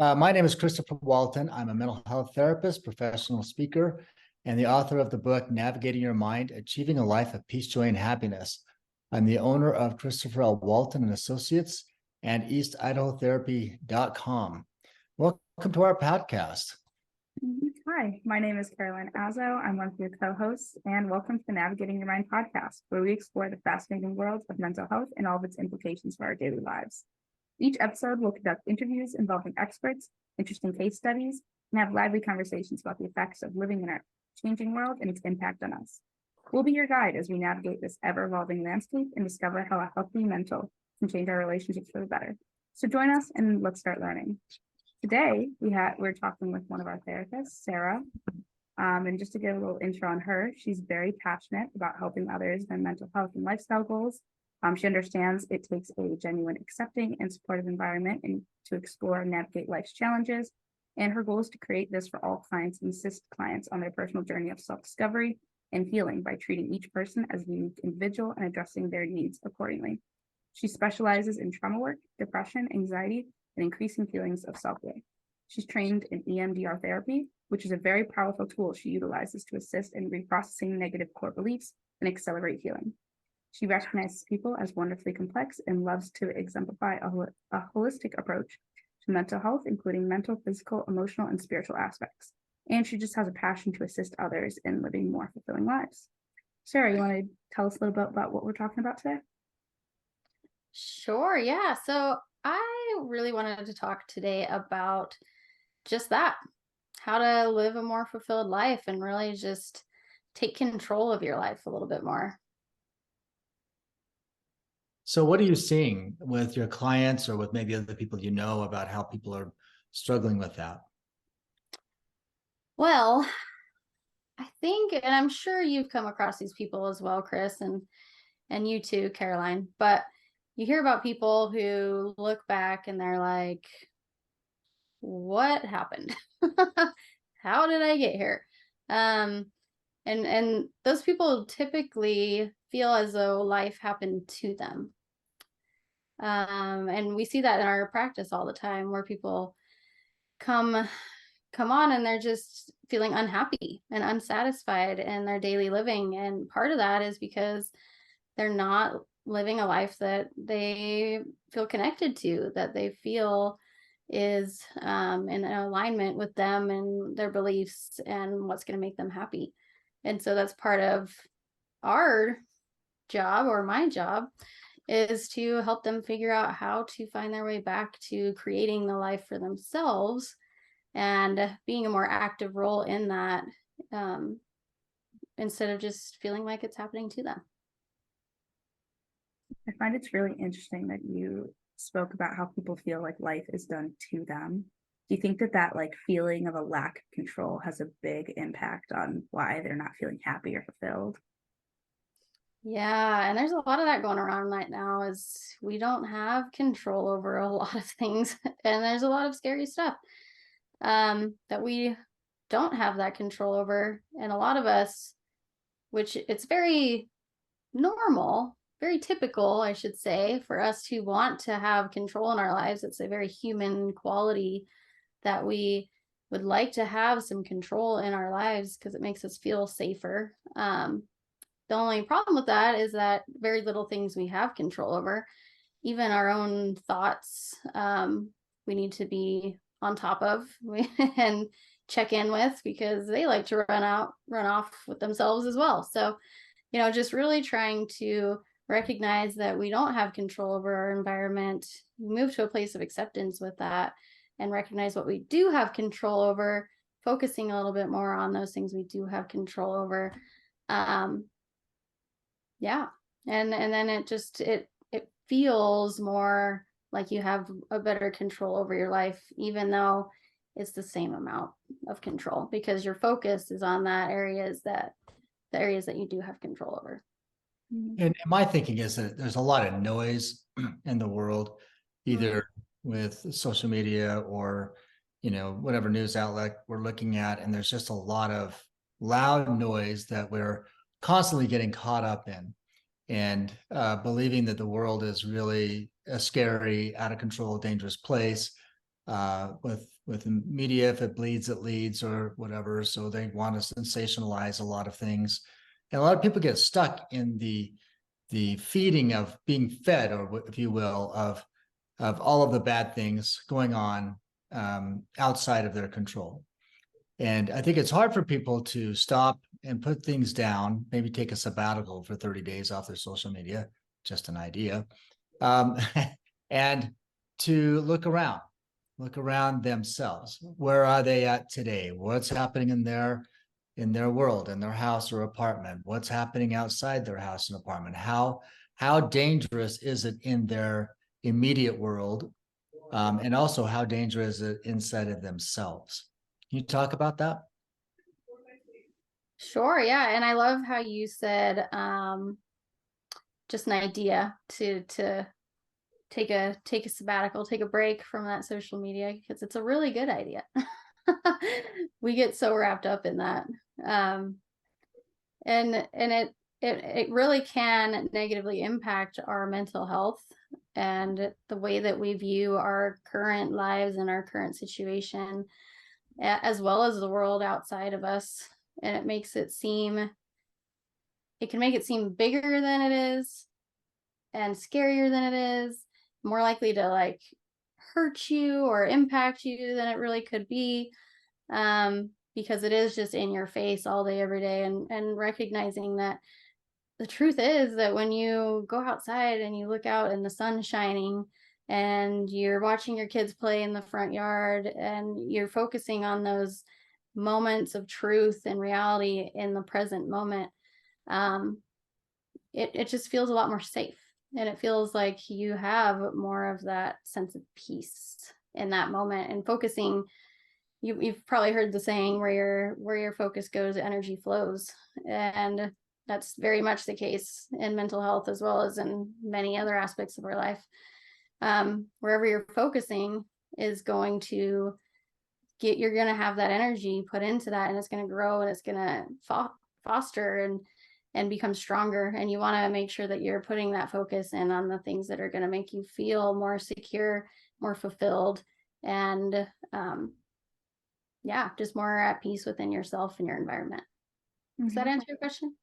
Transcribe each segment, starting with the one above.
My name is Christopher Walton. I'm a mental health therapist, professional speaker, and the author of the book, Navigating Your Mind, Achieving a Life of Peace, Joy, and Happiness. I'm the owner of Christopher L. Walton and Associates and EastIdahoTherapy.com. Welcome to our podcast. Hi, my name is Caroline Azzo. I'm one of your co-hosts, and welcome to the Navigating Your Mind podcast, where we explore the fascinating world of mental health and all of its implications for our daily lives. Each episode will conduct interviews involving experts, interesting case studies, and have lively conversations about the effects of living in our changing world and its impact on us. We'll be your guide as we navigate this ever-evolving landscape and discover how a healthy mental can change our relationships for the better. So join us and let's start learning. Today, we're talking with one of our therapists, Sara. And just to give a little intro on her, she's very passionate about helping others in mental health and lifestyle goals. She understands it takes a genuine, accepting, and supportive environment and to explore and navigate life's challenges. And her goal is to create this for all clients and assist clients on their personal journey of self-discovery and healing by treating each person as a unique individual and addressing their needs accordingly. She specializes in trauma work, depression, anxiety, and increasing feelings of self-worth. She's trained in EMDR therapy, which is a very powerful tool she utilizes to assist in reprocessing negative core beliefs and accelerate healing. She recognizes people as wonderfully complex and loves to exemplify a holistic approach to mental health, including mental, physical, emotional, and spiritual aspects. And she just has a passion to assist others in living more fulfilling lives. Sara, you want to tell us a little bit about what we're talking about today? Sure, yeah. So I really wanted to talk today about just that, how to live a more fulfilled life and really just take control of your life a little bit more. So what are you seeing with your clients or with maybe other people you know about how people are struggling with that? Well, I think, and I'm sure you've come across these people as well, Chris, and you too, Caroline, but you hear about people who look back and they're like, what happened? How did I get here? And those people typically feel as though life happened to them. And we see that in our practice all the time, where people come on and they're just feeling unhappy and unsatisfied in their daily living. And part of that is because they're not living a life that they feel connected to, that they feel is in alignment with them and their beliefs and what's going to make them happy. And so that's part of our job, or my job, is to help them figure out how to find their way back to creating the life for themselves and being a more active role in that, instead of just feeling like it's happening to them. I find it's really interesting that you spoke about how people feel like life is done to them. Do you think that like feeling of a lack of control has a big impact on why they're not feeling happy or fulfilled? Yeah, and there's a lot of that going around right now, is we don't have control over a lot of things, and there's a lot of scary stuff that we don't have that control over. And a lot of us, which it's very normal, very typical, I should say, for us to want to have control in our lives. It's a very human quality that we would like to have some control in our lives because it makes us feel safer. The only problem with that is that very little things we have control over, even our own thoughts, we need to be on top of and check in with, because they like to run off with themselves as well. So, just really trying to recognize that we don't have control over our environment, move to a place of acceptance with that, and recognize what we do have control over, focusing a little bit more on those things we do have control over. Yeah. And then it feels more like you have a better control over your life, even though it's the same amount of control, because your focus is on the areas that you do have control over. And my thinking is that there's a lot of noise in the world, either with social media or, whatever news outlet we're looking at. And there's just a lot of loud noise that we're constantly getting caught up in, and believing that the world is really a scary, out of control, dangerous place. with the media. If it bleeds, it leads, or whatever. So they want to sensationalize a lot of things, and a lot of people get stuck in the feeding of being fed, or if you will, of all of the bad things going on outside of their control. And I think it's hard for people to stop and put things down, maybe take a sabbatical for 30 days off their social media, just an idea, and to look around themselves. Where are they at today? What's happening in their world, in their house or apartment? What's happening outside their house and apartment? How dangerous is it in their immediate world? And also, how dangerous is it inside of themselves? Can you talk about that? Sure, yeah. And I love how you said just an idea to take a sabbatical, take a break from that social media, because it's a really good idea. We get so wrapped up in that. And it really can negatively impact our mental health and the way that we view our current lives and our current situation, as well as the world outside of us. And it can make it seem bigger than it is and scarier than it is, more likely to like hurt you or impact you than it really could be, because it is just in your face all day, every day. And recognizing that the truth is that when you go outside and you look out and the sun's shining and you're watching your kids play in the front yard and you're focusing on those moments of truth and reality in the present moment, it just feels a lot more safe, and it feels like you have more of that sense of peace in that moment. And focusing, you've probably heard the saying, where your focus goes, energy flows. And that's very much the case in mental health, as well as in many other aspects of our life. Wherever you're focusing is going to you're going to have that energy put into that, and it's going to grow, and it's going to foster and become stronger. And you want to make sure that you're putting that focus in on the things that are going to make you feel more secure, more fulfilled, and just more at peace within yourself and your environment. Does that answer your question?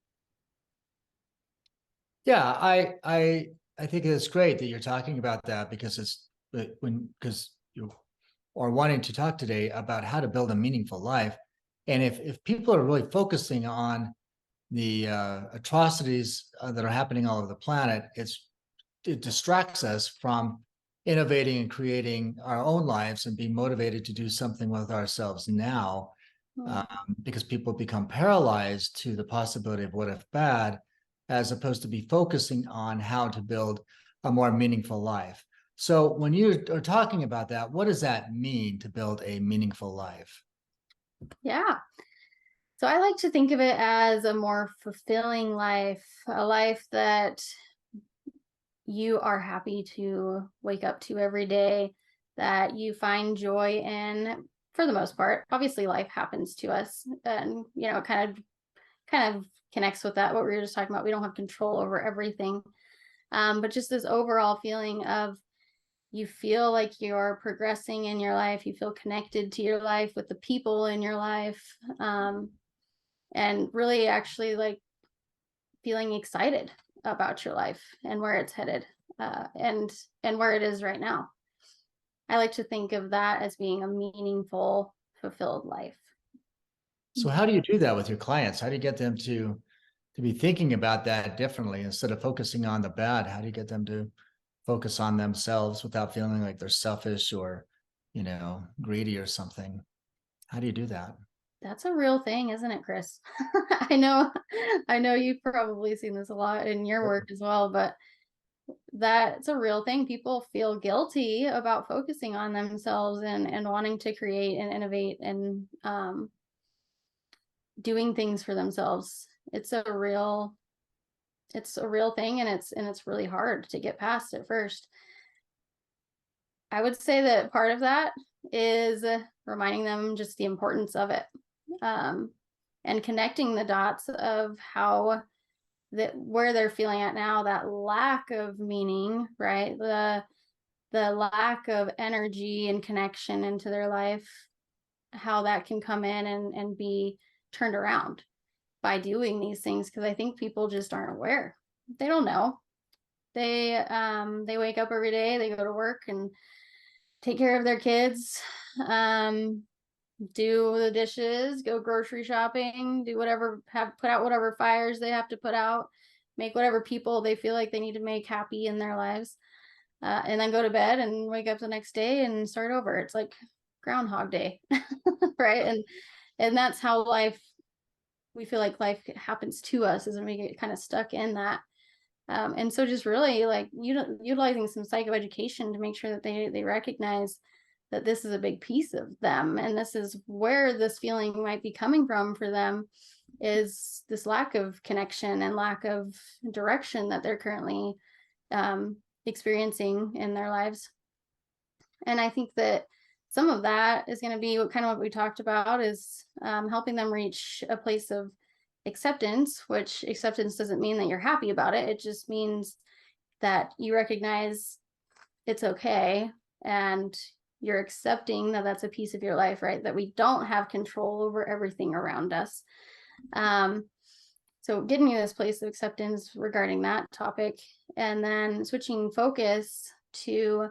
Yeah, I think it's great that you're talking about that, because because you are wanting to talk today about how to build a meaningful life. And if people are really focusing on the atrocities that are happening all over the planet, it distracts us from innovating and creating our own lives and being motivated to do something with ourselves now, because people become paralyzed to the possibility of what if bad, as opposed to be focusing on how to build a more meaningful life. So when you are talking about that, what does that mean to build a meaningful life? Yeah. So I like to think of it as a more fulfilling life, a life that you are happy to wake up to every day, that you find joy in, for the most part. Obviously, life happens to us, and kind of connects with that, what we were just talking about. We don't have control over everything, but just this overall feeling of, you feel like you're progressing in your life, you feel connected to your life with the people in your life, and really actually like feeling excited about your life and where it's headed, and where it is right now. I like to think of that as being a meaningful, fulfilled life. So how do you do that with your clients? How do you get them to be thinking about that differently instead of focusing on the bad? How do you get them to focus on themselves without feeling like they're selfish or, greedy or something? How do you do that? That's a real thing, isn't it, Chris? I know you've probably seen this a lot in your work as well, but that's a real thing. People feel guilty about focusing on themselves and wanting to create and innovate and doing things for themselves. It's a real thing, and it's really hard to get past at first. I would say that part of that is reminding them just the importance of it, and connecting the dots of how where they're feeling at now, that lack of meaning, right? The the lack of energy and connection into their life, how that can come in and be turned around by doing these things. Because I think people just aren't aware. They don't know. They wake up every day, they go to work and take care of their kids, do the dishes, go grocery shopping, do whatever, put out whatever fires they have to put out, make whatever people they feel like they need to make happy in their lives, and then go to bed and wake up the next day and start over. It's like Groundhog Day, right? And that's how we feel like life happens to us, is when we get kind of stuck in that. And so just really like utilizing some psychoeducation to make sure that they recognize that this is a big piece of them, and this is where this feeling might be coming from for them, is this lack of connection and lack of direction that they're currently experiencing in their lives. And I think that some of that is going to be what we talked about, is helping them reach a place of acceptance, which acceptance doesn't mean that you're happy about it. It just means that you recognize it's okay, and you're accepting that that's a piece of your life, right? That we don't have control over everything around us. So getting you this place of acceptance regarding that topic, and then switching focus to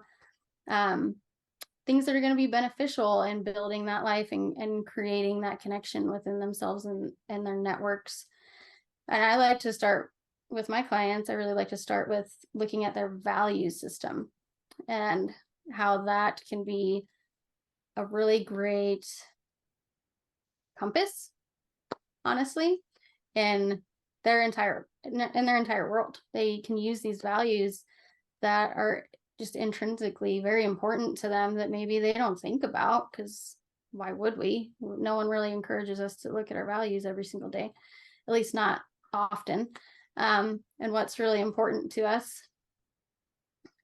things that are going to be beneficial in building that life and creating that connection within themselves and their networks. And I like to start with my clients. I really like to start with looking at their value system and how that can be a really great compass, honestly, in their entire world. They can use these values that are just intrinsically very important to them, that maybe they don't think about, because why would we? No one really encourages us to look at our values every single day, at least not often, and what's really important to us.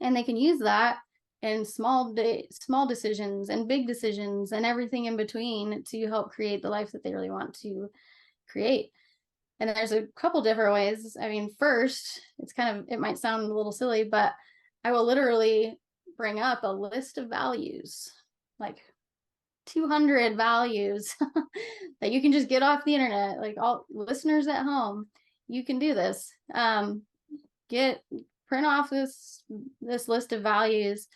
And they can use that in small decisions and big decisions and everything in between to help create the life that they really want to create. And there's a couple different ways. I mean, first, it might sound a little silly, but I will literally bring up a list of values, like 200 values that you can just get off the internet. Like, all listeners at home, you can do this. Print off this list of values,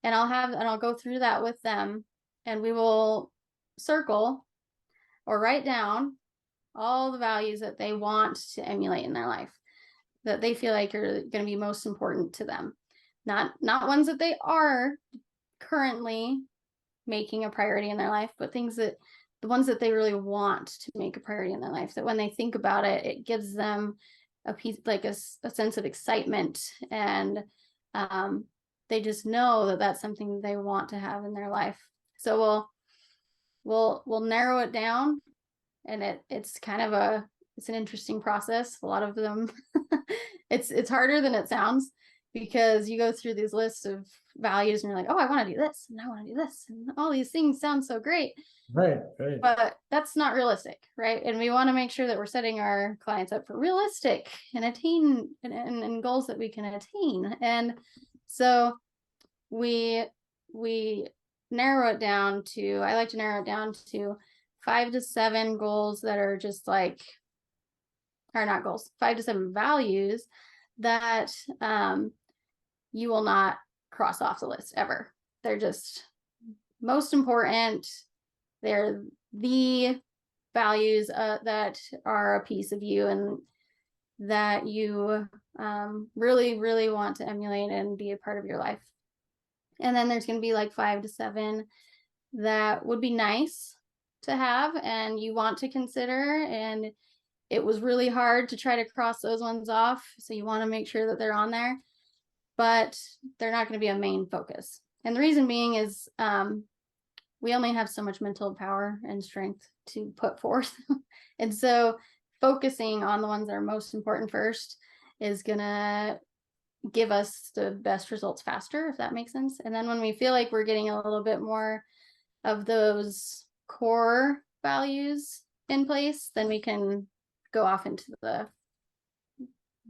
and I'll go through that with them, and we will circle or write down all the values that they want to emulate in their life, that they feel like are going to be most important to them. Not ones that they are currently making a priority in their life, but the ones that they really want to make a priority in their life, that when they think about it, it gives them a piece, like a sense of excitement, and they just know that that's something they want to have in their life. So we'll narrow it down, and it's kind of it's an interesting process. A lot of them, it's harder than it sounds, because you go through these lists of values and you're like, oh, I want to do this and I want to do this, and all these things sound so great. Right. But that's not realistic, right? And we want to make sure that we're setting our clients up for realistic and and goals that we can attain. And so we narrow it down to, I like to narrow it down to 5 to 7 goals that are just like, or not goals, 5 to 7 values that you will not cross off the list ever. They're just most important. They're the values that are a piece of you, and that you really, really want to emulate and be a part of your life. And then there's going to be like 5 to 7 that would be nice to have and you want to consider, and it was really hard to try to cross those ones off, so you want to make sure that they're on there, but they're not going to be a main focus. And the reason being is we only have so much mental power and strength to put forth. And so focusing on the ones that are most important first is going to give us the best results faster, if that makes sense. And then when we feel like we're getting a little bit more of those core values in place, then we can go off into the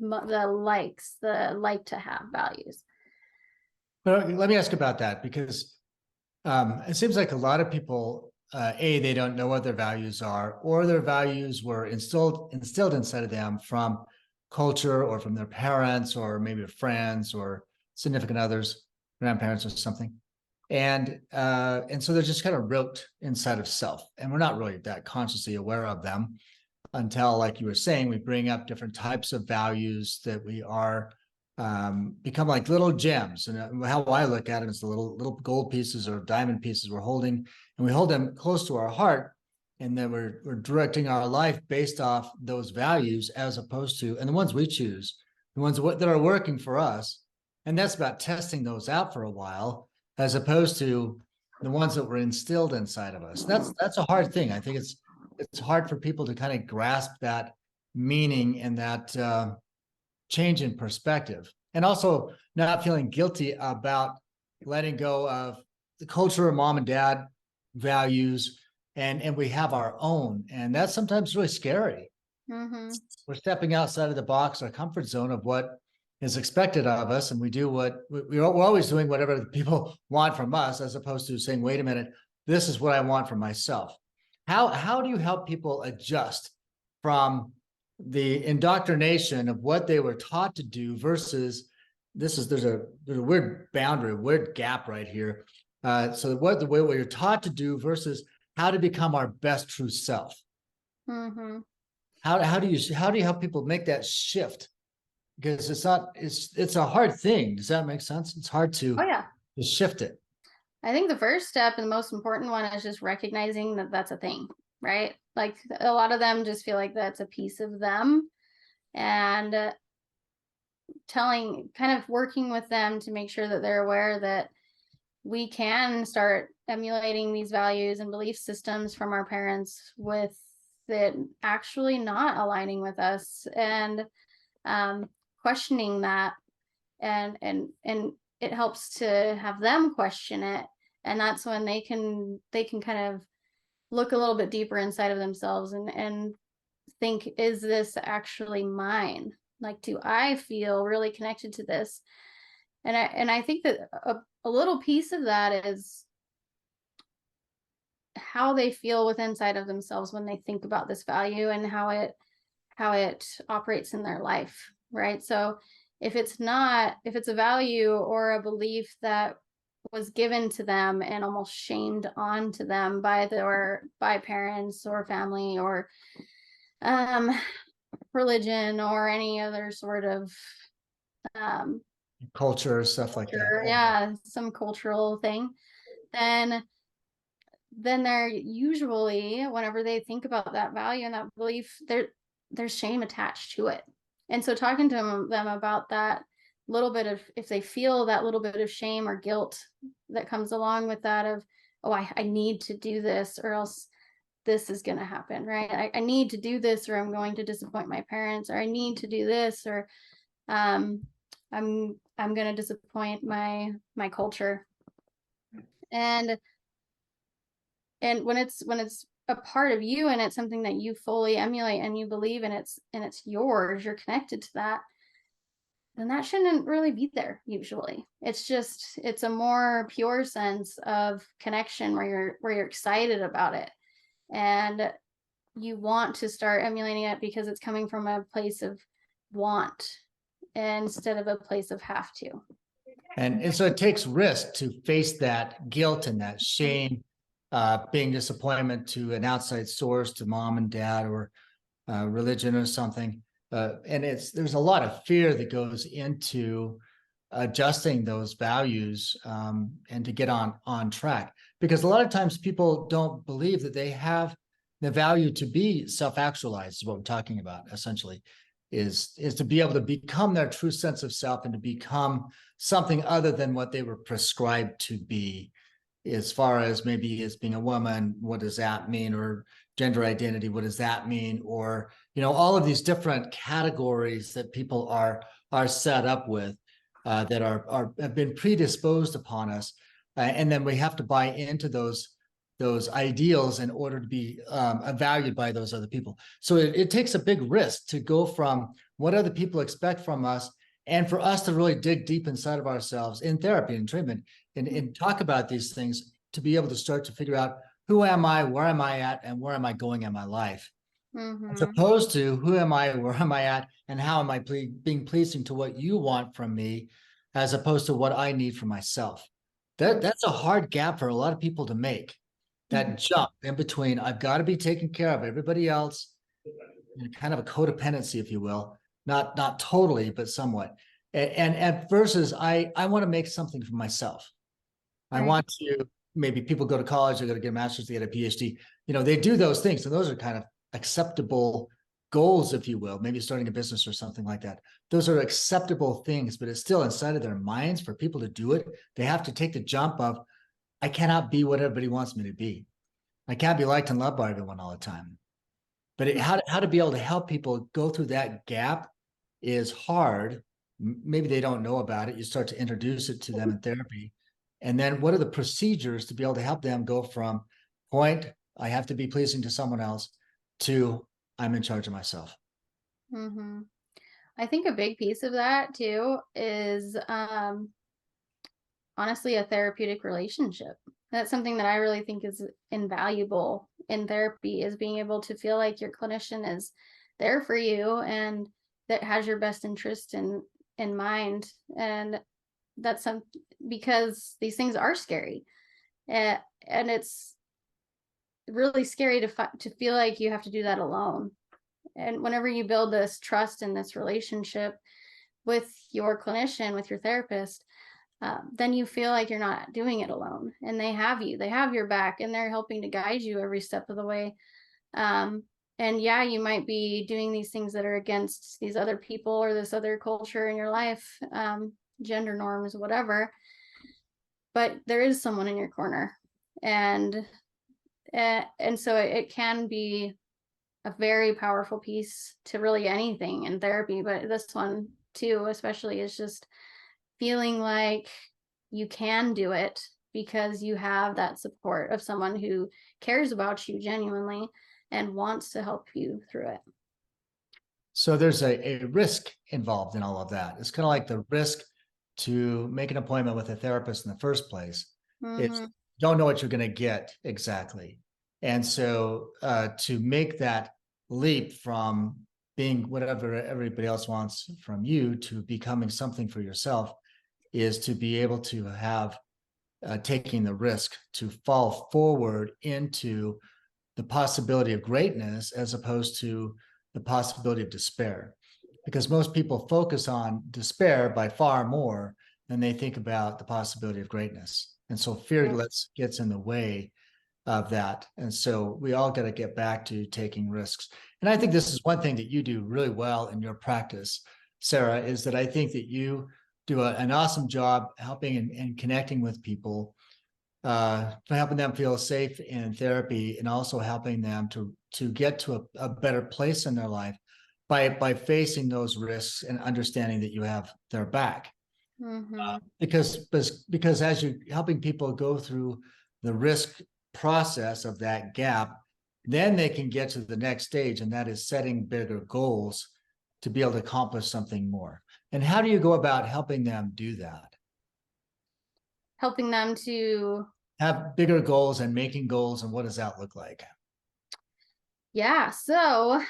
like to have values. But let me ask about that, because it seems like a lot of people, they don't know what their values are, or their values were instilled inside of them from culture or from their parents or maybe friends or significant others, grandparents or something. And so they're just kind of rote inside of self, and we're not really that consciously aware of them until, like you were saying, we bring up different types of values that we are become like little gems. And how I look at them is the little gold pieces or diamond pieces we're holding, and we hold them close to our heart, and then we're directing our life based off those values, as opposed to, and the ones we choose, the ones that are working for us. And that's about testing those out for a while, as opposed to the ones that were instilled inside of us. That's a hard thing. I think it's hard for people to kind of grasp that meaning and that change in perspective, and also not feeling guilty about letting go of the culture of mom and dad values, and we have our own, and that's sometimes really scary. Mm-hmm. We're stepping outside of the box, our comfort zone of what is expected of us, and we do what we're always doing, whatever the people want from us, as opposed to saying, wait a minute, this is what I want for myself. How do you help people adjust from the indoctrination of what they were taught to do versus there's a weird boundary, weird gap right here. So the way you're taught to do versus how to become our best true self. Mm-hmm. How do you help people make that shift? Because it's a hard thing. Does that make sense? It's hard to shift it. I think the first step and the most important one is just recognizing that that's a thing, right? Like a lot of them just feel like that's a piece of them, and kind of working with them to make sure that they're aware that we can start emulating these values and belief systems from our parents with it actually not aligning with us, and questioning that, and it helps to have them question it, and that's when they can kind of look a little bit deeper inside of themselves and think, is this actually mine? Like, do I feel really connected to this? And I think that a little piece of that is how they feel within inside of themselves when they think about this value and how it operates in their life, right? So if it's a value or a belief that was given to them and almost shamed onto them by parents or family or religion or any other sort of culture, stuff like that. Yeah, some cultural thing, then they're usually, whenever they think about that value and that belief, there's shame attached to it. And so talking to them about that little bit of, if they feel that little bit of shame or guilt that comes along with that of, oh, I need to do this or else this is going to happen, right? I need to do this or I'm going to disappoint my parents, or I need to do this or I'm going to disappoint my culture. And when it's a part of you and it's something that you fully emulate and you believe in, it's yours, you're connected to that, then that shouldn't really be there. Usually it's a more pure sense of connection where you're excited about it and you want to start emulating it because it's coming from a place of want instead of a place of have to. And so it takes risk to face that guilt and that shame, being disappointment to an outside source, to mom and dad or religion or something. And there's a lot of fear that goes into adjusting those values and to get on track, because a lot of times people don't believe that they have the value to be self-actualized, is what we're talking about essentially, is to be able to become their true sense of self and to become something other than what they were prescribed to be, as far as maybe as being a woman, what does that mean? Or gender identity, what does that mean? Or, all of these different categories that people are set up with that have been predisposed upon us. And then we have to buy into those ideals in order to be valued by those other people. So it takes a big risk to go from what other people expect from us And for us to really dig deep inside of ourselves in therapy and treatment and talk about these things to be able to start to figure out who am I, where am I at, and where am I going in my life, as opposed to who am I, where am I at, and how am I being pleasing to what you want from me, as opposed to what I need for myself. That's a hard gap for a lot of people to make. That jump in between, I've got to be taking care of everybody else, kind of a codependency, if you will, not totally, but somewhat. And versus I want to make something for myself. I want to, maybe people go to college, they go to get a master's, they get a PhD. They do those things. And those are kind of acceptable goals, if you will, maybe starting a business or something like that. Those are acceptable things, but it's still inside of their minds for people to do it. They have to take the jump of, I cannot be what everybody wants me to be. I can't be liked and loved by everyone all the time. But how to be able to help people go through that gap is hard. Maybe they don't know about it. You start to introduce it to them in therapy. And then what are the procedures to be able to help them go from point, I have to be pleasing to someone else, to I'm in charge of myself? I think a big piece of that too is honestly a therapeutic relationship. That's something that I really think is invaluable in therapy, is being able to feel like your clinician is there for you and that has your best interest in mind. And that's because these things are scary, and it's really scary to feel like you have to do that alone. And whenever you build this trust and this relationship with your clinician, with your therapist, then you feel like you're not doing it alone, and they have your back, and they're helping to guide you every step of the way. And yeah, you might be doing these things that are against these other people or this other culture in your life, gender norms, whatever, but there is someone in your corner. And so it can be a very powerful piece to really anything in therapy, but this one too especially is just feeling like you can do it because you have that support of someone who cares about you genuinely and wants to help you through it. So there's a risk involved in all of that. It's kind of like the risk to make an appointment with a therapist in the first place. It's don't know what you're going to get exactly. And so to make that leap from being whatever everybody else wants from you to becoming something for yourself is to be able to have taking the risk to fall forward into the possibility of greatness as opposed to the possibility of despair. Because most people focus on despair by far more than they think about the possibility of greatness. And so fear gets in the way of that. And so we all got to get back to taking risks. And I think this is one thing that you do really well in your practice, Sara, is that I think that you do an awesome job helping and connecting with people, helping them feel safe in therapy, and also helping them to get to a better place in their life by facing those risks and understanding that you have their back. Because as you're helping people go through the risk process of that gap, then they can get to the next stage, and that is setting bigger goals to be able to accomplish something more. And how do you go about helping them do that? Helping them to have bigger goals and making goals, and what does that look like? Yeah, so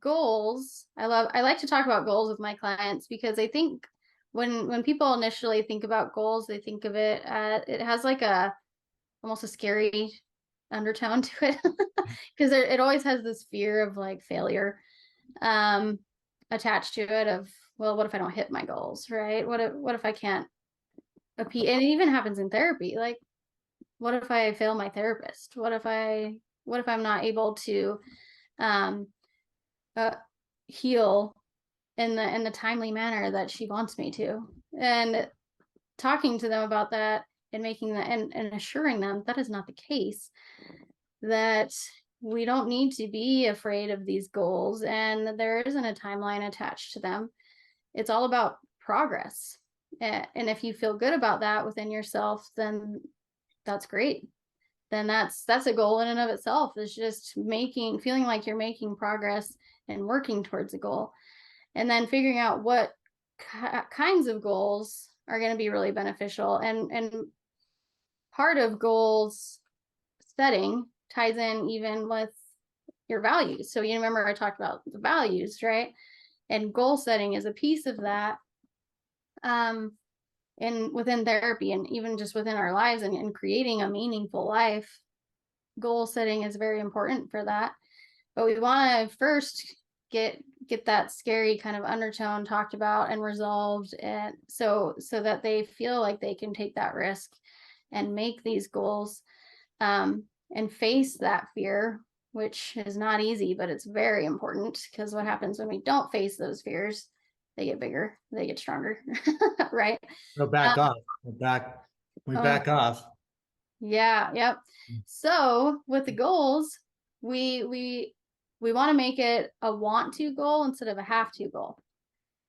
goals. I like to talk about goals with my clients because I think when people initially think about goals, they think of it it has like almost a scary undertone to it because it always has this fear of like failure attached to it, of, well, what if I don't hit my goals, right? What if I can't appeal? And it even happens in therapy. Like, what if I fail my therapist? What if I'm not able to heal in the timely manner that she wants me to? And talking to them about that and making that and assuring them that is not the case, that we don't need to be afraid of these goals and that there isn't a timeline attached to them. It's all about progress. And if you feel good about that within yourself, then that's great. Then that's a goal in and of itself, is just feeling like you're making progress and working towards a goal. and then figuring out what kinds of goals are going to be really beneficial. And part of goals setting ties in even with your values. So you remember I talked about the values, right? And goal setting is a piece of that. And within therapy and even just within our lives and creating a meaningful life, goal setting is very important for that. But we want to first get that scary kind of undertone talked about and resolved, and so that they feel like they can take that risk and make these goals, and face that fear, which is not easy, but it's very important, because what happens when we don't face those fears? They get bigger, they get stronger. Right? Go back off. We back off. Yeah, yep. So with the goals, we want to make it a want to goal instead of a have to goal.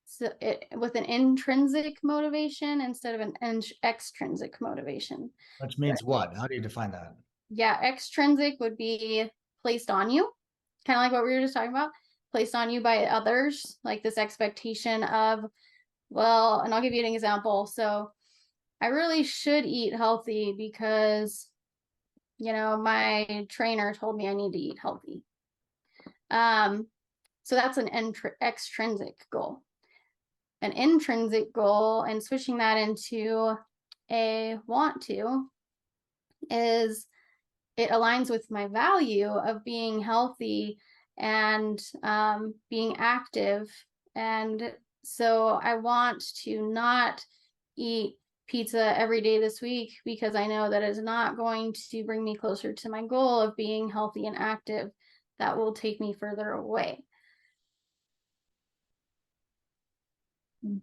So with an intrinsic motivation instead of an extrinsic motivation. Which means what? How do you define that? Yeah, extrinsic would be placed on you, kind of like what we were just talking about, placed on you by others, like this expectation of, well, and I'll give you an example. So I really should eat healthy because, my trainer told me I need to eat healthy. So that's an extrinsic goal. An intrinsic goal, and switching that into a want to, is it aligns with my value of being healthy and being active. And so I want to not eat pizza every day this week because I know that is not going to bring me closer to my goal of being healthy and active. That will take me further away.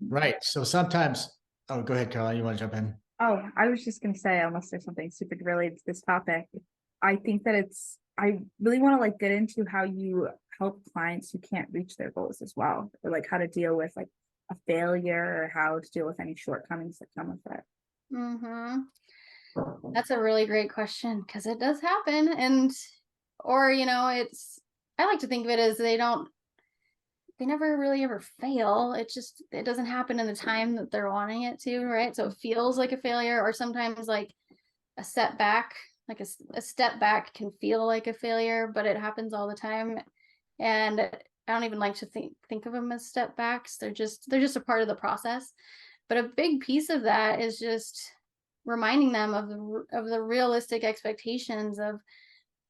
Right. So sometimes, oh, go ahead, Caroline. You want to jump in? Oh, I was just gonna say, unless there's something super related to this topic, I think that I really want to get into how you help clients who can't reach their goals as well, or how to deal with a failure, or how to deal with any shortcomings that come with it. Mm-hmm. That's a really great question, because it does happen. And, or, I like to think of it as they never really ever fail. It doesn't happen in the time that they're wanting it to, right? So it feels like a failure, or sometimes like a setback, like a step back can feel like a failure, but it happens all the time. And I don't even like to think of them as step backs. They're just a part of the process. But a big piece of that is just reminding them of the realistic expectations of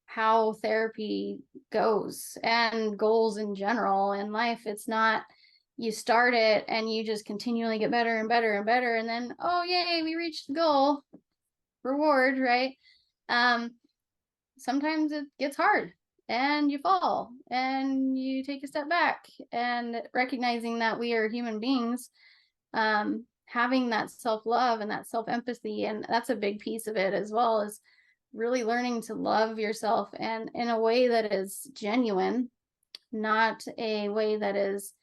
how therapy goes and goals in general in life. It's not you start it and you just continually get better and better and better, and then, oh yay, we reached the goal, reward, right? Sometimes it gets hard and you fall and you take a step back, and recognizing that we are human beings, having that self-love and that self-empathy, and that's a big piece of it, as well as really learning to love yourself, and in a way that is genuine, not a way that is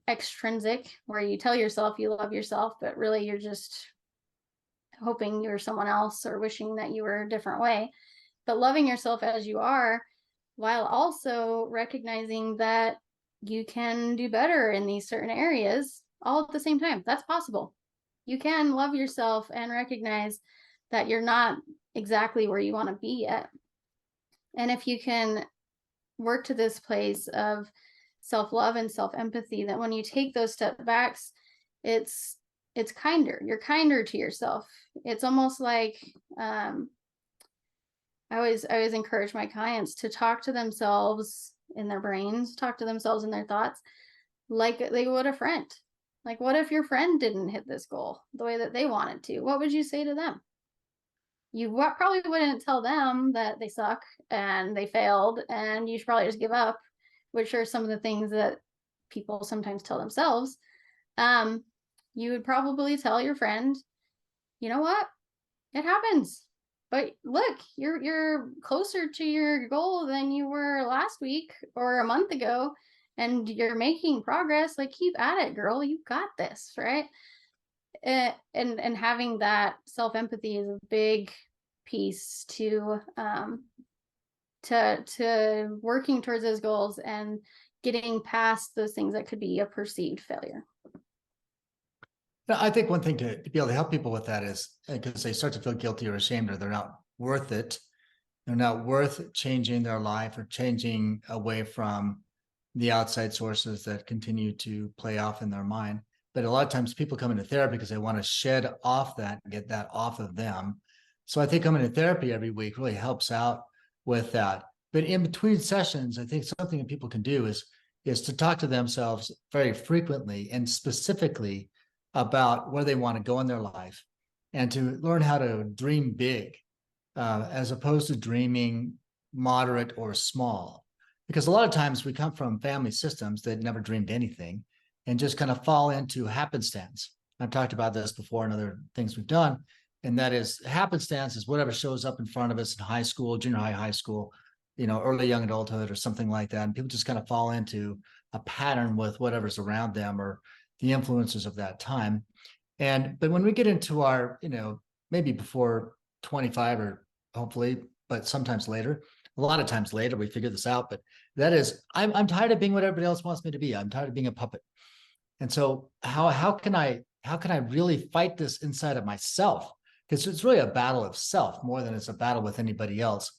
extrinsic, where you tell yourself you love yourself, but really you're just hoping you're someone else or wishing that you were a different way. But loving yourself as you are, while also recognizing that you can do better in these certain areas all at the same time. That's possible. You can love yourself and recognize that you're not exactly where you want to be yet. And if you can work to this place of self-love and self-empathy, that when you take those step backs, it's kinder. You're kinder to yourself. It's almost like I always encourage my clients to talk to themselves in their brains, talk to themselves in their thoughts like they would a friend. Like, what if your friend didn't hit this goal the way that they wanted to? What would you say to them? You probably wouldn't tell them that they suck and they failed and you should probably just give up, which are some of the things that people sometimes tell themselves. You would probably tell your friend, you know what? It happens. But look, you're closer to your goal than you were last week or a month ago, and you're making progress. Like, keep at it, girl. You got this, right? And having that self-empathy is a big piece to working towards those goals and getting past those things that could be a perceived failure. Now, I think one thing to be able to help people with that is because they start to feel guilty or ashamed, or they're not worth it. They're not worth changing their life or changing away from the outside sources that continue to play off in their mind. But a lot of times people come into therapy because they want to shed off that and get that off of them. So I think coming to therapy every week really helps out with that. But in between sessions, I think something that people can do is to talk to themselves very frequently and specifically about where they want to go in their life, and to learn how to dream big, as opposed to dreaming moderate or small. Because a lot of times we come from family systems that never dreamed anything and just kind of fall into happenstance. I've talked about this before in other things we've done. And that is, happenstance is whatever shows up in front of us in high school, junior high, high school, early young adulthood or something like that. And people just kind of fall into a pattern with whatever's around them or the influences of that time. But when we get into our, maybe before 25, or hopefully, but sometimes later, a lot of times later, we figure this out. But that is, I'm tired of being what everybody else wants me to be. I'm tired of being a puppet. And so how can I really fight this inside of myself? Because it's really a battle of self more than it's a battle with anybody else.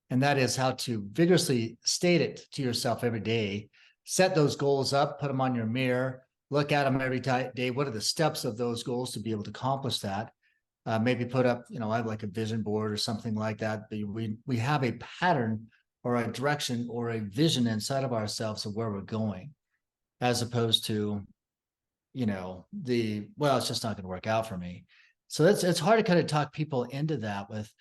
And that is how to vigorously state it to yourself every day, set those goals up, put them on your mirror, look at them every day. What are the steps of those goals to be able to accomplish that? Maybe put up, I have like a vision board or something like that. But we have a pattern or a direction or a vision inside of ourselves of where we're going, as opposed to, it's just not going to work out for me. So it's hard to kind of talk people into that with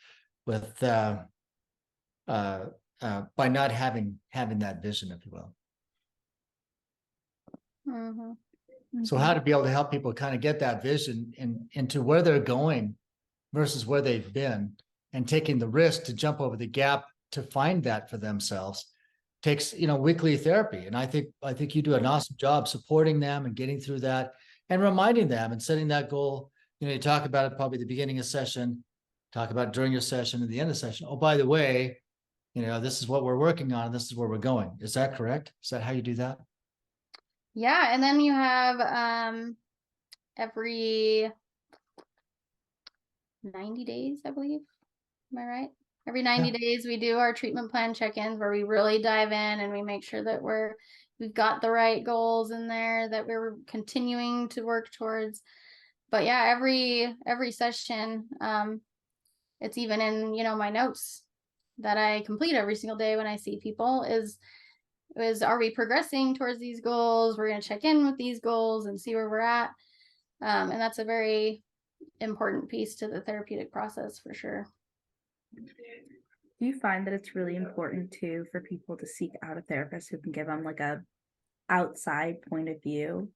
by not having that vision, if you will. Mm-hmm. So how to be able to help people kind of get that vision into where they're going versus where they've been, and taking the risk to jump over the gap to find that for themselves takes, weekly therapy. And I think you do an awesome job supporting them and getting through that and reminding them and setting that goal. You talk about it probably at the beginning of session, talk about it during your session, at the end of the session. Oh, by the way, this is what we're working on. This is where we're going. Is that correct? Is that how you do that? Yeah. And then you have every 90 days, I believe. Am I right? Every 90 days we do our treatment plan check-ins where we really dive in and we make sure that we've got the right goals in there that we're continuing to work towards. But yeah, every session, it's even in, my notes that I complete every single day when I see people is are we progressing towards these goals? We're going to check in with these goals and see where we're at. And that's a very important piece to the therapeutic process for sure. Do you find that it's really important too for people to seek out a therapist who can give them like a outside point of view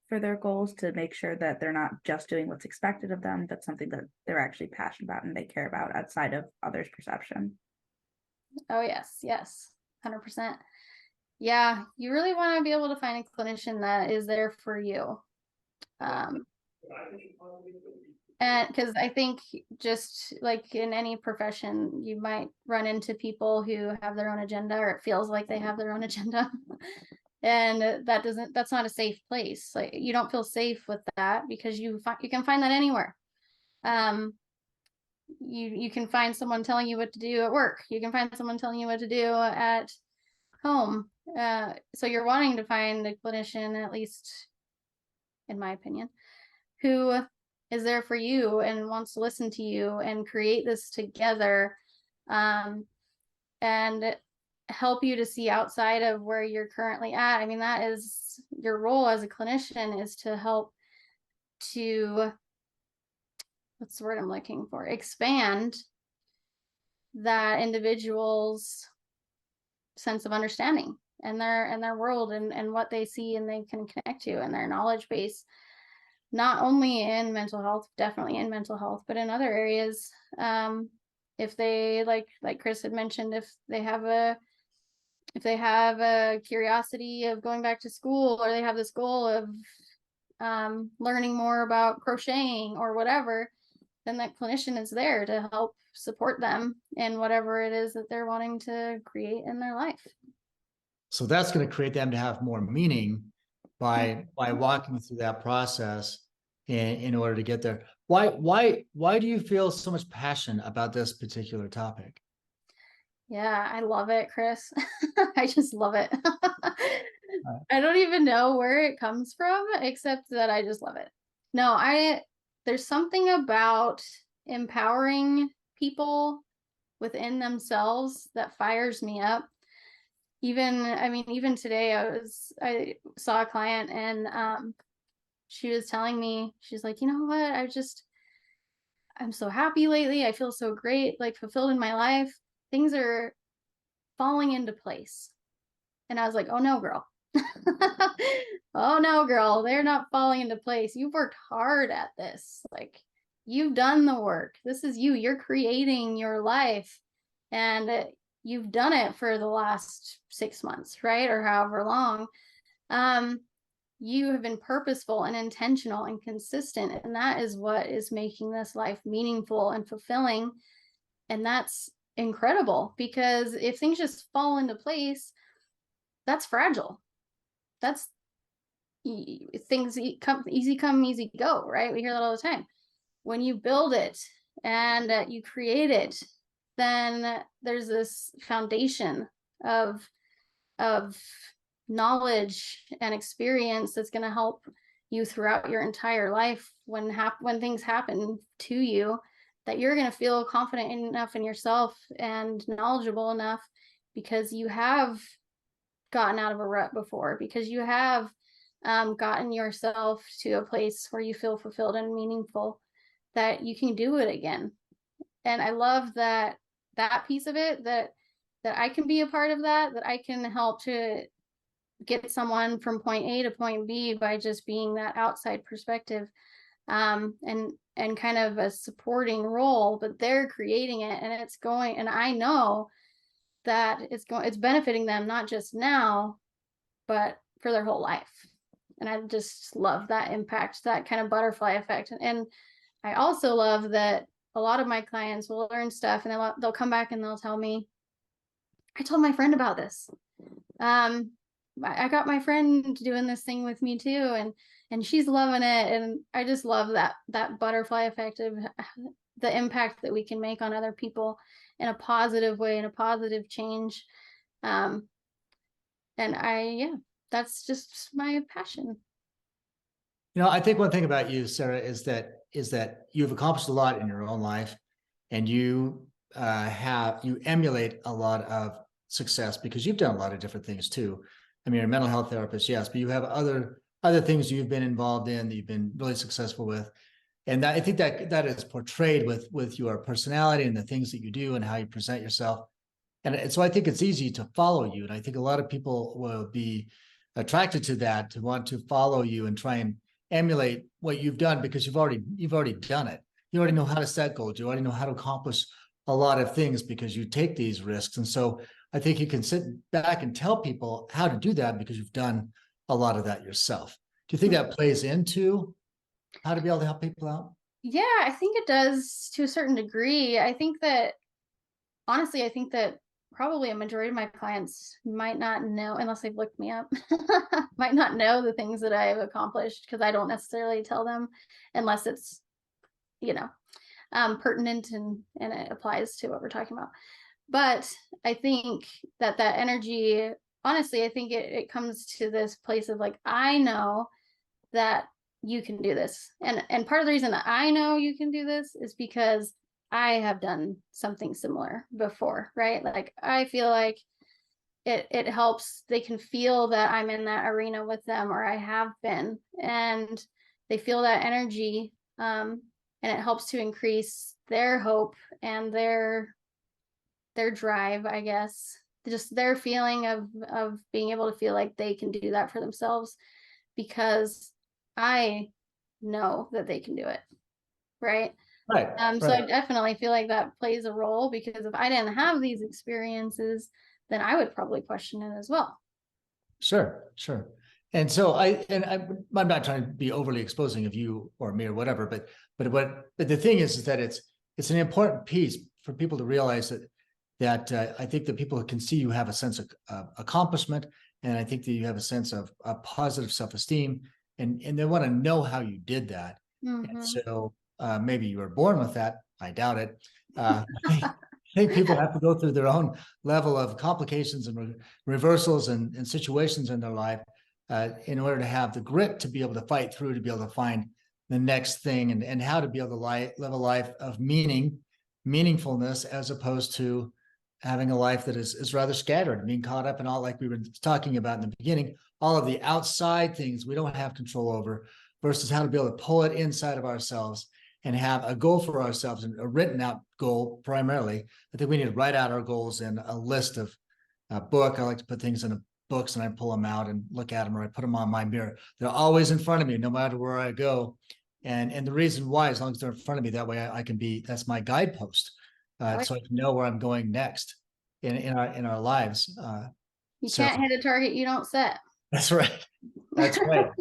for their goals, to make sure that they're not just doing what's expected of them, but something that they're actually passionate about and they care about outside of others' perception? Oh yes, 100%. Yeah, you really want to be able to find a clinician that is there for you. And because I think just like in any profession, you might run into people who have their own agenda, or it feels like they have their own agenda. And that's not a safe place. Like, you don't feel safe with that because you can find that anywhere. You can find someone telling you what to do at work. You can find someone telling you what to do at home. So you're wanting to find a clinician, at least in my opinion, who is there for you and wants to listen to you and create this together, and help you to see outside of where you're currently at. I mean, that is your role as a clinician, is to help to, what's the word I'm looking for, expand that individual's sense of understanding and their world and what they see and they can connect to, and their knowledge base, not only in mental health, definitely in mental health, but in other areas. If they, like Chris had mentioned, if they have a curiosity of going back to school, or they have this goal of learning more about crocheting or whatever, then that clinician is there to help support them in whatever it is that they're wanting to create in their life. So that's going to create them to have more meaning by walking through that process in order to get there. Why do you feel so much passion about this particular topic? Yeah, I love it, Chris. I just love it. I don't even know where it comes from, except that I just love it. No, there's something about empowering people within themselves that fires me up. Even today I saw a client, and she was telling me, she's like, you know what, I'm so happy lately. I feel so great, like fulfilled in my life. Things are falling into place. And I was like, oh no, girl. Oh no, girl, they're not falling into place. You've worked hard at this. Like, you've done the work. This is you. You're creating your life. And you've done it for the last 6 months, right? Or however long. You have been purposeful and intentional and consistent. And that is what is making this life meaningful and fulfilling. And that's incredible, because if things just fall into place, that's fragile. That's things easy come, easy go, right? We hear that all the time. When you build it and you create it, then there's this foundation of knowledge and experience that's going to help you throughout your entire life when things happen to you, that you're going to feel confident enough in yourself and knowledgeable enough, because you have gotten out of a rut before, because you have gotten yourself to a place where you feel fulfilled and meaningful, that you can do it again. And I love that piece of it, that I can be a part of that I can help to get someone from point A to point B by just being that outside perspective, and kind of a supporting role, but they're creating it, and it's going, and I know that it's benefiting them, not just now, but for their whole life. And I just love that impact, that kind of butterfly effect. And I also love that a lot of my clients will learn stuff, and they'll come back and they'll tell me, I told my friend about this. I got my friend doing this thing with me too, and she's loving it. And I just love that butterfly effect of the impact that we can make on other people in a positive way, in a positive change. And that's just my passion. I think one thing about you, Sarah, is that you've accomplished a lot in your own life, and you emulate a lot of success because you've done a lot of different things too. I mean, you're a mental health therapist, yes, but you have other things you've been involved in that you've been really successful with. And I think that is portrayed with your personality and the things that you do and how you present yourself. And so I think it's easy to follow you. And I think a lot of people will be attracted to that, to want to follow you and try and emulate what you've done, because you've already done it. You already know how to set goals. You already know how to accomplish a lot of things because you take these risks. And so I think you can sit back and tell people how to do that because you've done a lot of that yourself. Do you think that plays into how to be able to help people out? Yeah, I think it does to a certain degree. Honestly, I think that probably a majority of my clients might not know, unless they've looked me up, might not know the things that I've accomplished, because I don't necessarily tell them unless it's, pertinent and it applies to what we're talking about. But I think that energy, honestly, I think it comes to this place of like, I know that you can do this. And part of the reason that I know you can do this is because I have done something similar before, right? Like, I feel like it helps. They can feel that I'm in that arena with them, or I have been, and they feel that energy. And it helps to increase their hope and their drive, I guess, just their feeling of being able to feel like they can do that for themselves, because I know that they can do it, right? Right. So I definitely feel like that plays a role, because if I didn't have these experiences, then I would probably question it as well. Sure. And so I'm not trying to be overly exposing of you or me or whatever, but the thing is that it's an important piece for people to realize that I think that people can see you have a sense of accomplishment, and I think that you have a sense of positive self-esteem, and they want to know how you did that. And Mhm. so maybe you were born with that. I doubt it. I think people have to go through their own level of complications and reversals and situations in their life in order to have the grit to be able to fight through, to be able to find the next thing, and how to be able to live a life of meaningfulness, as opposed to having a life that is rather scattered, being caught up in all, like we were talking about in the beginning, all of the outside things we don't have control over, versus how to be able to pull it inside of ourselves and have a goal for ourselves, and a written out goal primarily. I think we need to write out our goals in a list of a book. I like to put things in books, and I pull them out and look at them, or I put them on my mirror. They're always in front of me, no matter where I go. And the reason why, as long as they're in front of me, that way I can be, that's my guidepost. So I can know where I'm going next in our lives. You So can't hit a target you don't set. that's right. That's right.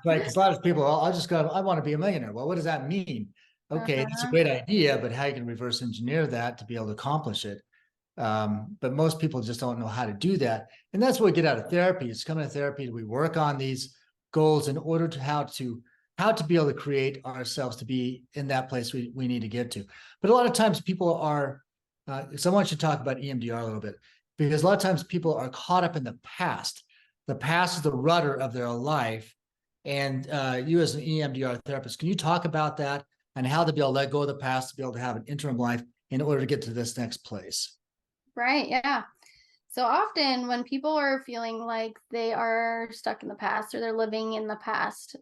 Right. Because a lot of people, I'll just go, I want to be a millionaire. Well, what does that mean? Okay, that's a great idea, but how you can reverse engineer that to be able to accomplish it. But most people just don't know how to do that. And that's what we get out of therapy. It's coming to therapy. We work on these goals in order to how to be able to create ourselves to be in that place we need to get to. But a lot of times people are, so I want you to talk about EMDR a little bit, because a lot of times people are caught up in the past. The past is the rudder of their life. And you as an EMDR therapist, can you talk about that and how to be able to let go of the past to be able to have an interim life in order to get to this next place? Right. Yeah. So often when people are feeling like they are stuck in the past, or they're living in the past,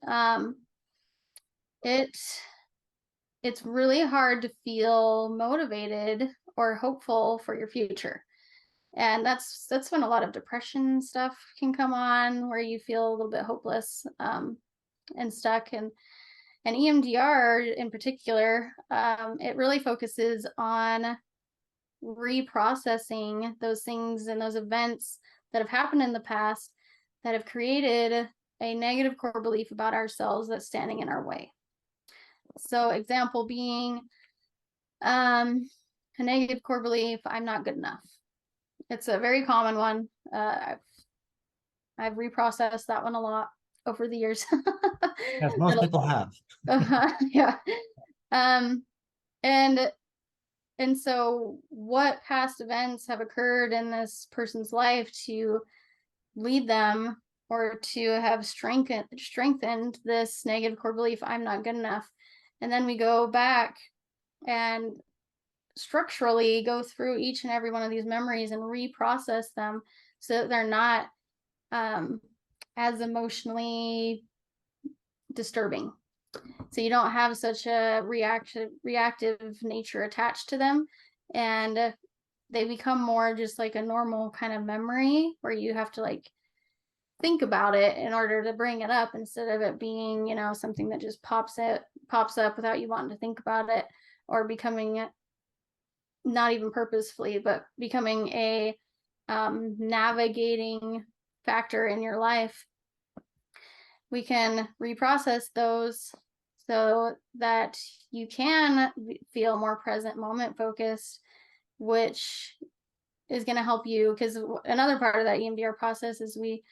it's really hard to feel motivated or hopeful for your future. And that's when a lot of depression stuff can come on, where you feel a little bit hopeless and stuck. And EMDR in particular, it really focuses on reprocessing those things and those events that have happened in the past that have created a negative core belief about ourselves that's standing in our way. So example being a negative core belief, I'm not good enough. It's a very common one. I've reprocessed that one a lot over the years. As most people have. Yeah. And so what past events have occurred in this person's life to lead them, or to have strengthened this negative core belief, I'm not good enough. And then we go back and structurally go through each and every one of these memories and reprocess them so that they're not as emotionally disturbing. So you don't have such a reactive nature attached to them, and they become more just like a normal kind of memory where you have to like think about it in order to bring it up, instead of it being, something that just pops up without you wanting to think about it, or becoming, not even purposefully, but becoming a navigating factor in your life. We can reprocess those so that you can feel more present moment focused, which is going to help you, because another part of that EMDR process is we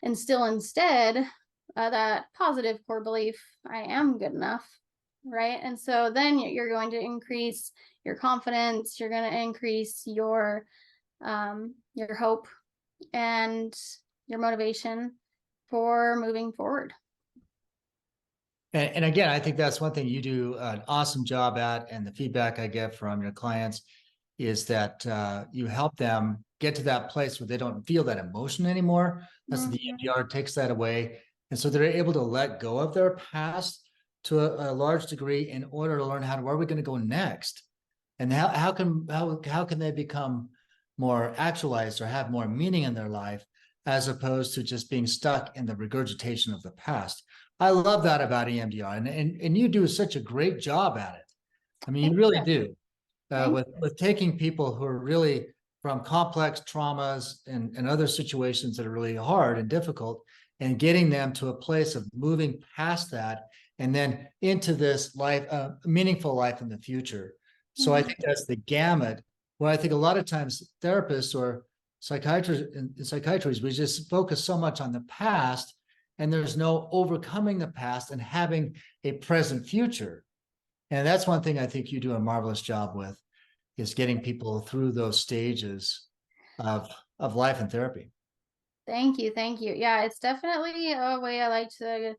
instill instead that positive core belief, I am good enough, right? And so then you're going to increase your confidence, you're going to increase your hope and your motivation for moving forward. And again, I think that's one thing you do an awesome job at, and the feedback I get from your clients is that you help them get to that place where they don't feel that emotion anymore. That's the EMDR takes that away. And so they're able to let go of their past to a large degree in order to learn where are we going to go next? And how can they become more actualized or have more meaning in their life, as opposed to just being stuck in the regurgitation of the past. I love that about EMDR, and you do such a great job at it. I mean, you really do. With taking people who are really from complex traumas and other situations that are really hard and difficult, and getting them to a place of moving past that and then into this life, meaningful life in the future. So I think that's the gamut Where I think a lot of times therapists or psychiatrists in psychiatry, we just focus so much on the past, and there's no overcoming the past and having a present future. And that's one thing I think you do a marvelous job with, is getting people through those stages of life and therapy. Thank you. Thank you. Yeah, it's definitely a way I like to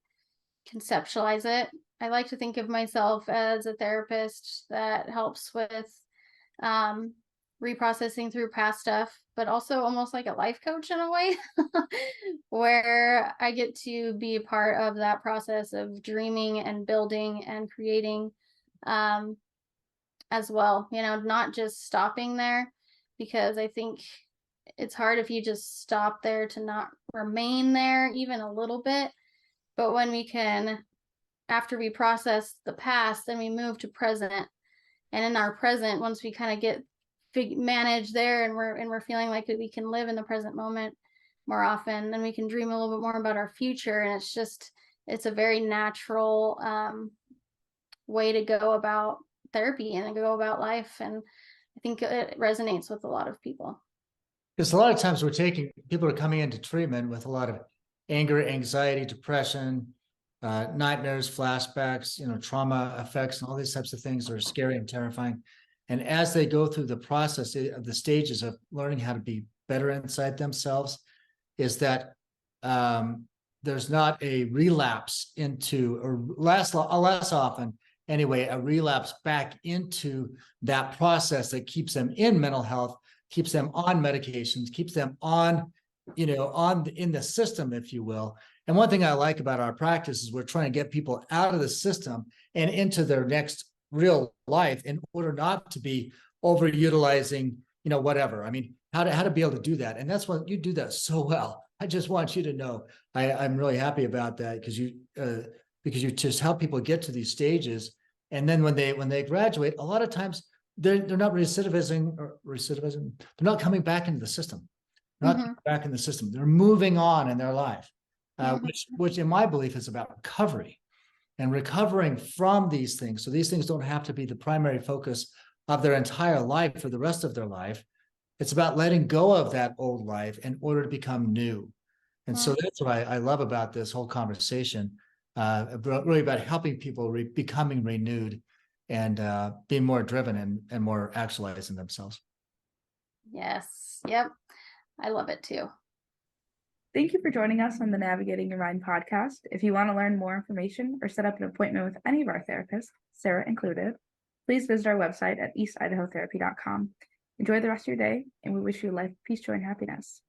conceptualize it. I like to think of myself as a therapist that helps with reprocessing through past stuff, but also almost like a life coach in a way, where I get to be a part of that process of dreaming and building and creating as well. You know, not just stopping there, because I think it's hard if you just stop there to not remain there even a little bit. But when we can, after we process the past, then we move to present. And in our present, once we kind of get manage there, and we're feeling like we can live in the present moment more often, then we can dream a little bit more about our future. And it's a very natural way to go about therapy and go about life. And I think it resonates with a lot of people. Because a lot of times people are coming into treatment with a lot of anger, anxiety, depression, nightmares, flashbacks, trauma effects, and all these types of things are scary and terrifying. And as they go through the process of the stages of learning how to be better inside themselves, is that there's not a relapse into, or less often anyway, a relapse back into that process that keeps them in mental health, keeps them on medications, keeps them on in the system, if you will. And one thing I like about our practice is we're trying to get people out of the system and into their next real life, in order not to be overutilizing, whatever. I mean, how to be able to do that. And that's what you do that so well. I just want you to know, I'm really happy about that, because you just help people get to these stages. And then when they graduate, a lot of times they're not recidivism. They're not coming back into the system. Not back in the system. They're moving on in their life, which in my belief is about recovery and recovering from these things. So these things don't have to be the primary focus of their entire life for the rest of their life. It's about letting go of that old life in order to become new. And so that's what I love about this whole conversation, really about helping people becoming renewed and being more driven and more actualizing themselves. Yes. Yep. I love it too. Thank you for joining us on the Navigating Your Mind podcast. If you want to learn more information or set up an appointment with any of our therapists, Sara included, please visit our website at eastidahotherapy.com. Enjoy the rest of your day, and we wish you life, peace, joy, and happiness.